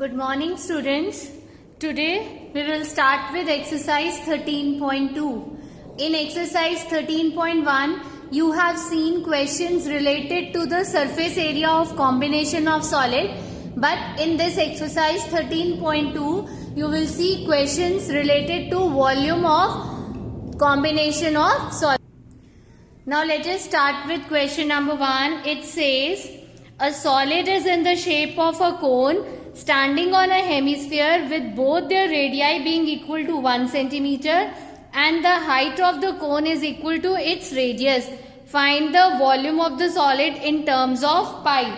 Good morning, students. Today we will start with exercise 13.2. In exercise 13.1, you have seen questions related to the surface area of combination of solid. But in this exercise 13.2, you will see questions related to volume of combination of solid. Now let us start with question number 1. It says, a solid is in the shape of a cone standing on a hemisphere with both their radii being equal to 1 centimeter and the height of the cone is equal to its radius. Find the volume of the solid in terms of pi.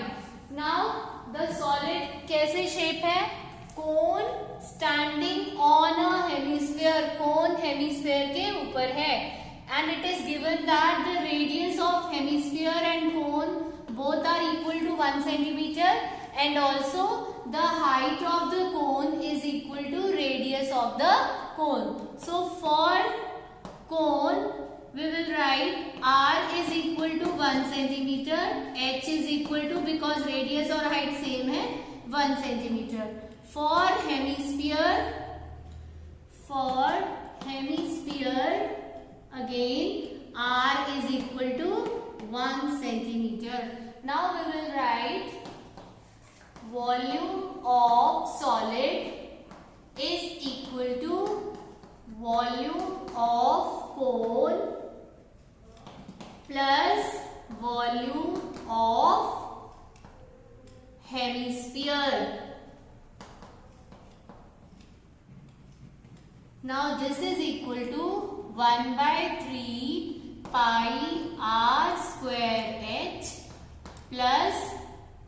Now the solid कैसे shape है? Cone standing on a hemisphere. Cone hemisphere के ऊपर है. And it is given that the radius of hemisphere and cone both are equal to 1 centimeter and also the height of the cone is equal to radius of the cone. So for cone we will write r is equal to 1 centimeter, h is equal to, because radius और height same है, 1 centimeter. For hemisphere again r is equal to 1 centimeter. Now we will write volume of solid is equal to volume of cone plus volume of hemisphere. Now this is equal to 1 by 3 pi r square h plus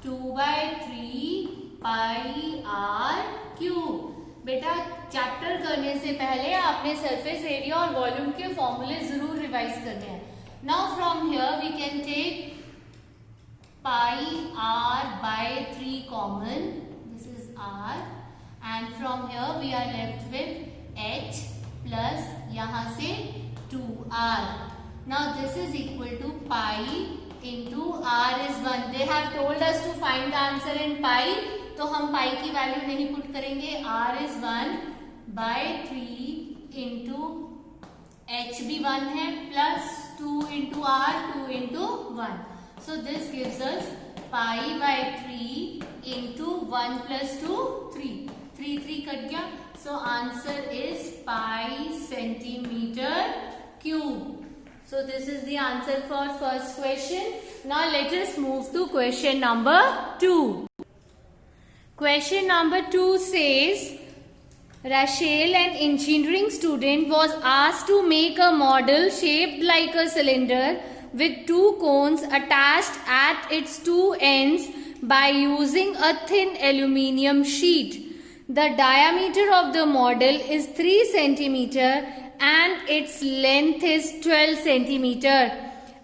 2 by 3 pi r cube. बेटा chapter करने से पहले आपने surface area और volume के फॉर्मूले जरूर revise करने हैं. Now from here we can take pi r by 3 common. This is r and from here we are left with h plus यहाँ से 2r. Now this is equal to pi into r is 1. They have told us to find the answer in pi, तो हम pi की value नहीं put करेंगे. r is 1 by 3 into h भी 1 है plus 2 into r 2 into 1. So this gives us pi by 3 into 1 plus 2 3. 3 cut गया. So answer is pi centimeter cube. So this is the answer for first question. Now let us move to question number 2. Question number 2 says, Rachel, an engineering student, was asked to make a model shaped like a cylinder with 2 cones attached at its 2 ends by using a thin aluminium sheet. The diameter of the model is 3 centimeter and its length is 12 centimeter.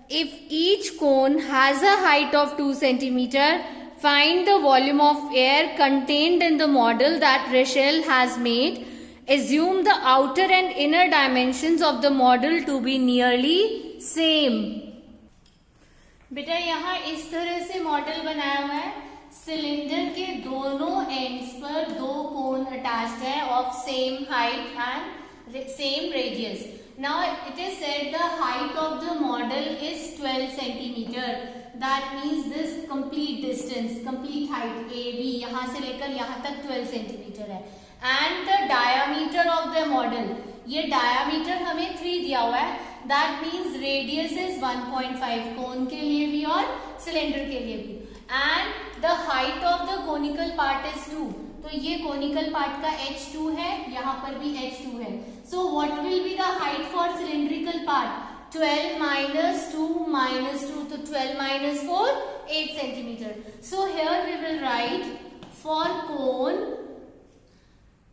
If each cone has a height of 2 centimeter, find the volume of air contained in the model that Rachel has made. Assume the outer and inner dimensions of the model to be nearly same. बेटा यहाँ इस तरह से model बनाया हुआ है. Cylinder के दोनों एंड्स पर 2 कोन अटैच्ड है of same height and same radius. Now it is said the height of the model is 12 centimeter. That means this complete distance, complete height AB यहाँ से लेकर यहाँ तक 12 centimeter है. And the diameter of the model, ये diameter हमें 3 दिया हुआ है. That means radius is 1.5 कोन के लिए भी और सिलेंडर के लिए भी. And the height of the conical part is 2. तो ये कोनिकल पार्ट का h2 है, यहाँ पर भी h2 है. So what will be the height for cylindrical part? 12 minus 2 minus 2. तो 12 minus 4 8 centimeter. So here we will write for cone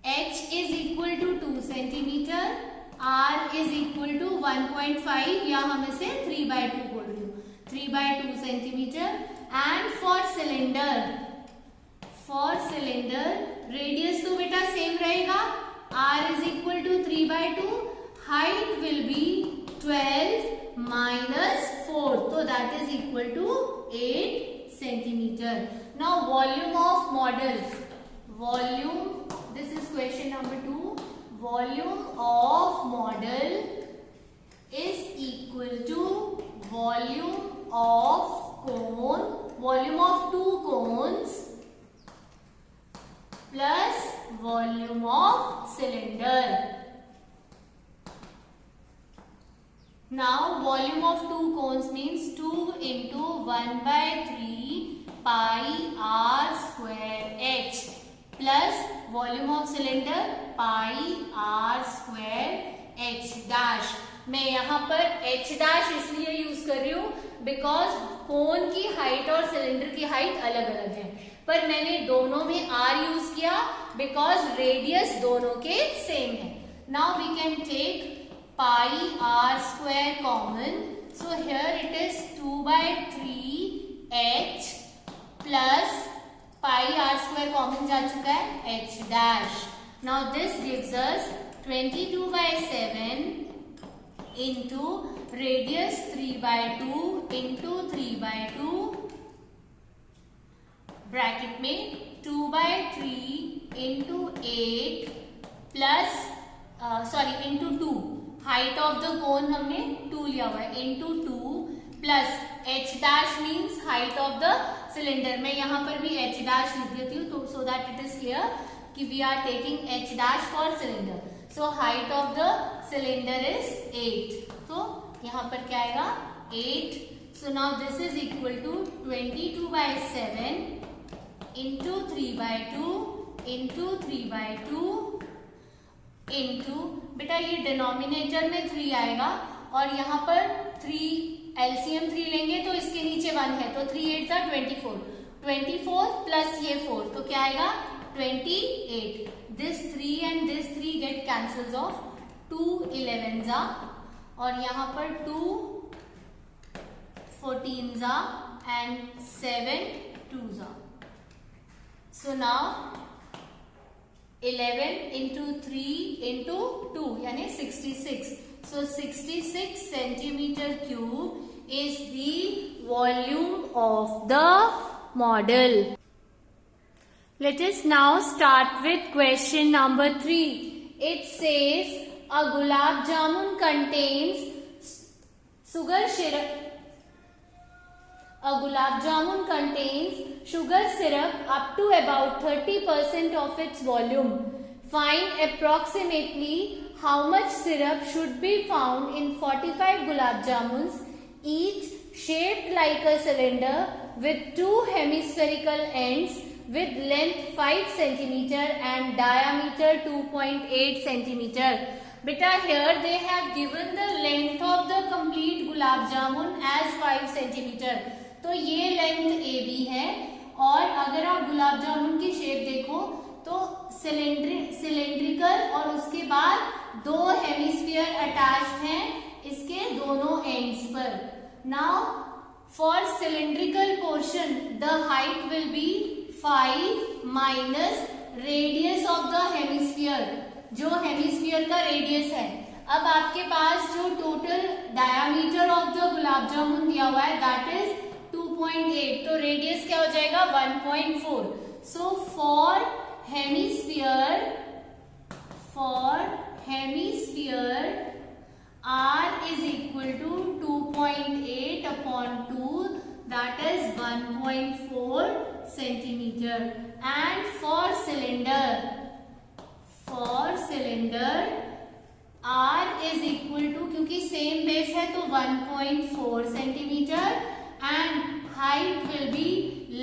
h is equal to 2 centimeter, r is equal to 1.5 या हम इसे 3 by 2 बोल रही हूँ, 3 by 2 centimeter. And for cylinder radius तो बेटा same रहेगा. r is equal to 3 by 2. Height will be 12 minus 4. So that is equal to 8 centimeter. Now volume of model. volume, this is question number 2, volume of model is equal to volume of cone, volume of two cones plus volume of cylinder. Now volume of two cones means 2 into 1/3 pi r square h plus volume of cylinder pi r square h dash. मैं यहाँ पर h dash इसलिए use कर रही हूँ because कोन की height और cylinder की हाइट अलग अलग है, पर मैंने दोनों में r यूज किया बिकॉज रेडियस दोनों के सेम है. Now we can take pi r square common, so here it is 2/3 h plus pi r square common जा चुका है h dash. Now this gives us 22/7 into radius 3/2 into 3/2 bracket में 2/3 into 8 plus into 2. Height of the cone हमने 2 लिया हुआ है into 2 plus h dash means height of the cylinder. मैं यहाँ पर भी h डैश लिख देती हूँ तो so that it is clear कि we are taking h dash for cylinder. So height of the cylinder is 8, तो यहाँ पर क्या आएगा 8. So now this is equal to 22/7 into 3/2 into 3/2 into, बेटा ये डिनोमिनेटर में 3 आएगा और यहाँ पर 3 एलसीएम 3 लेंगे तो इसके नीचे 1 है तो 3 8 जा 24 प्लस ये 4 तो क्या आएगा 28. This 3 and this 3 get cancels off 2 11 जा और यहाँ पर 2 14 जा एंड 7 2 जा. सो नाउ 11 into 3 into 2 यानी 66. So 66 centimeter cube is the volume of the model. Let us now start with question number 3. It says a gulab jamun contains sugar syrup. A gulab jamun contains sugar syrup up to about 30% of its volume. Find approximately how much syrup should be found in 45 gulab jamuns, each shaped like a cylinder with two hemispherical ends with length 5 cm and diameter 2.8 cm. Beta, here they have given the length of the complete gulab jamun as 5 cm. तो ये length AB है और अगर आप गुलाब जामुन की shape देखो तो cylindrical और उसके बाद 2 हेमिस्फीयर अटैच्ड हैं इसके दोनों एंड्स पर. Now for cylindrical portion the height will be 5 minus radius of the hemisphere, जो हेमिस्फीयर का रेडियस है. अब आपके पास जो total diameter of the gulab jamun दिया हुआ है दैट इज 2.8, तो रेडियस क्या हो जाएगा 1.4. So for hemisphere R is equal to 2.8 upon 2 that is 1.4 centimeter. And for cylinder R is equal to, क्योंकि सेम बेस है तो 1.4 centimetre and height will be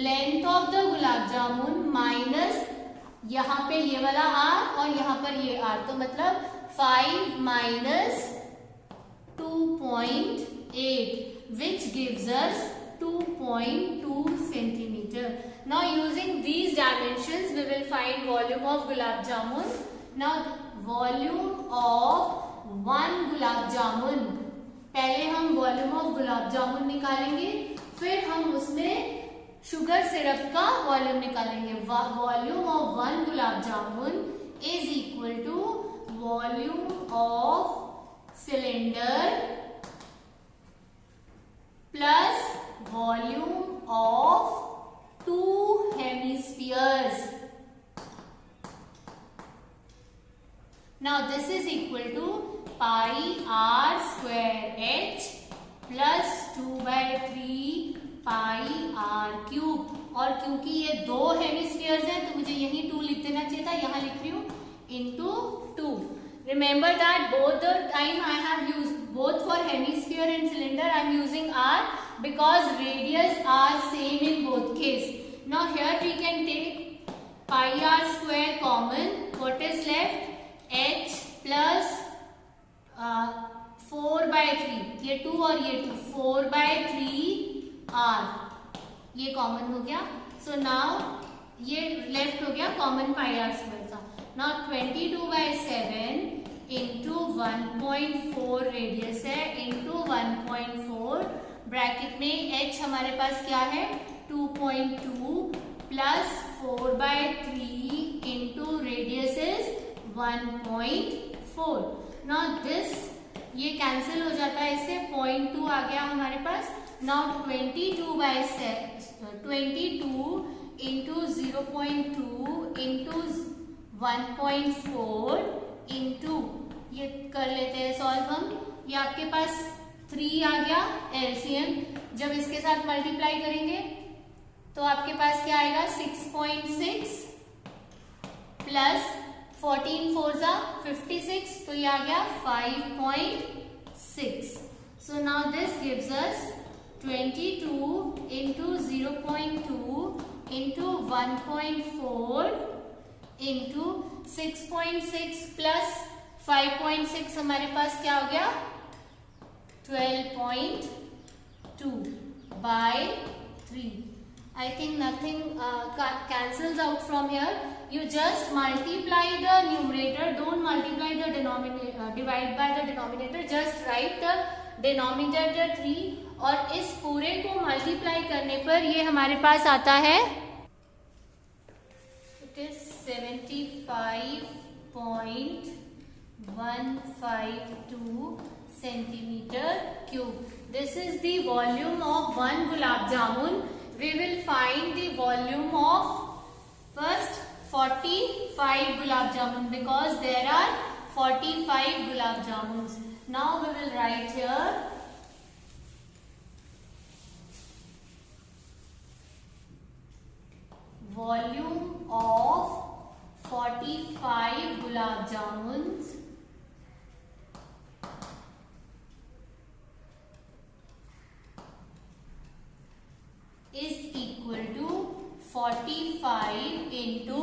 length of the gulab jamun minus यहाँ पे ये वाला R और यहाँ पर ये R, तो मतलब 5 minus 2.8 which gives us 2.2 centimeter. Now using these dimensions we will find volume of gulab jamun. Now volume of 1 gulab jamun, पहले हम वॉल्यूम ऑफ गुलाब जामुन निकालेंगे फिर हम उसमें शुगर सिरप का वॉल्यूम निकालेंगे. Volume of 1 gulab jamun is equal to volume of cylinder plus volume of 2 hemispheres Now this is equal to pi r square h plus 2/3 pi r cube. और क्योंकि ये दो हेमिस्फीयर्स हैं तो मुझे यही 2 लिख देना चाहिए था, यहाँ लिख रही हूँ into 2. Remember that both the time I have used both for hemisphere and cylinder I am using r because radius are same in both case. Now here we can take pi r square common. What is left? h plus 4/3. ये 2 और ये 2. 4/3 r. ये common हो गया. So now ये left हो गया common pi r square का. Now 22/7 into 1.4 रेडियस है into 1.4 ब्रैकेट में h हमारे पास क्या है 2.2 plus 4/3 into radius is 1.4. Now this ये कैंसिल हो जाता है, इससे 0.2 आ गया हमारे पास. Now 22 into 0.2 into 1.4 into ये कर लेते हैं सॉल्व हम. ये आपके पास 3 आ गया एलसीएम. जब इसके साथ मल्टीप्लाई करेंगे तो आपके पास क्या आएगा 6.6 प्लस 14 4 जा 56 तो ये आ गया 5.6. So now this gives us 22 into 0.2 into 1.4 into 6.6 plus 5.6 हमारे पास क्या हो गया 12.2 by 3. I think nothing cancels out from here. You just multiply the numerator. Don't multiply the denominator. Divide by the denominator. Just write the denominator 3 और इस पूरे को multiply करने पर ये हमारे पास आता है it is 75.152 centimeter cube. This is the volume of 1 gulab jamun. We will find the volume of first 45 gulab jamun because there are 45 gulab jamuns. Now we will write here volume of 45 gulab jamuns is equal to 45 into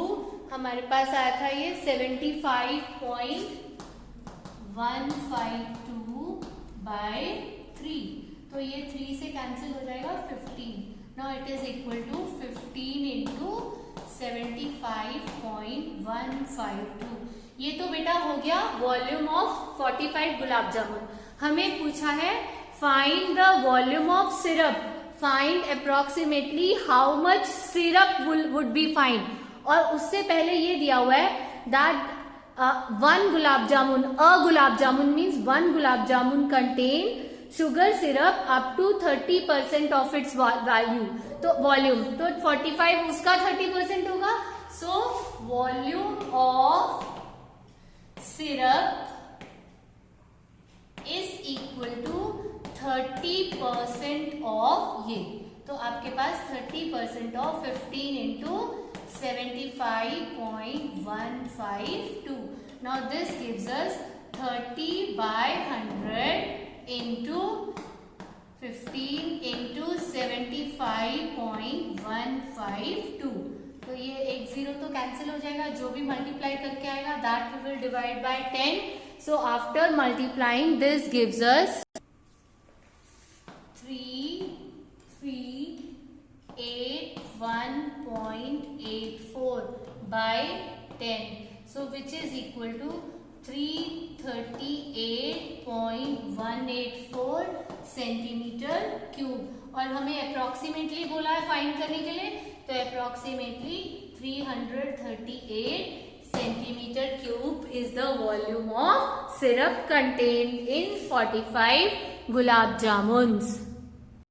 हमारे पास आया था ये 75.152 by 3. तो ये 3 से cancel हो जाएगा 15. Now it is equal to 15 into 75.152. ये तो बेटा हो गया वॉल्यूम ऑफ 45 गुलाब जामुन. हमें पूछा है find the volume of syrup. Find approximately how much syrup would be find. और उससे पहले ये दिया हुआ है that 1 gulab jamun a gulab jamun means 1 gulab jamun contain sugar syrup up to 30% of its value. तो वॉल्यूम तो 45 उसका 30% होगा. So volume of syrup is equal to 30% of ये. तो आपके पास 30% of 15 into 75.152. Now this gives us 30 by 100 into 15 into 75.152. तो ये एक 0 तो कैंसिल हो जाएगा. जो भी मल्टीप्लाई करके आएगा that we will divide by 10. So after multiplying this gives us 381.84 by 10. So which is equal to 338.184 centimetre cube. और हमें अप्रोक्सीमेटली बोला है फाइंड करने के लिए. तो approximately 338 centimeter cube is the volume of syrup contained in 45 gulab jamuns.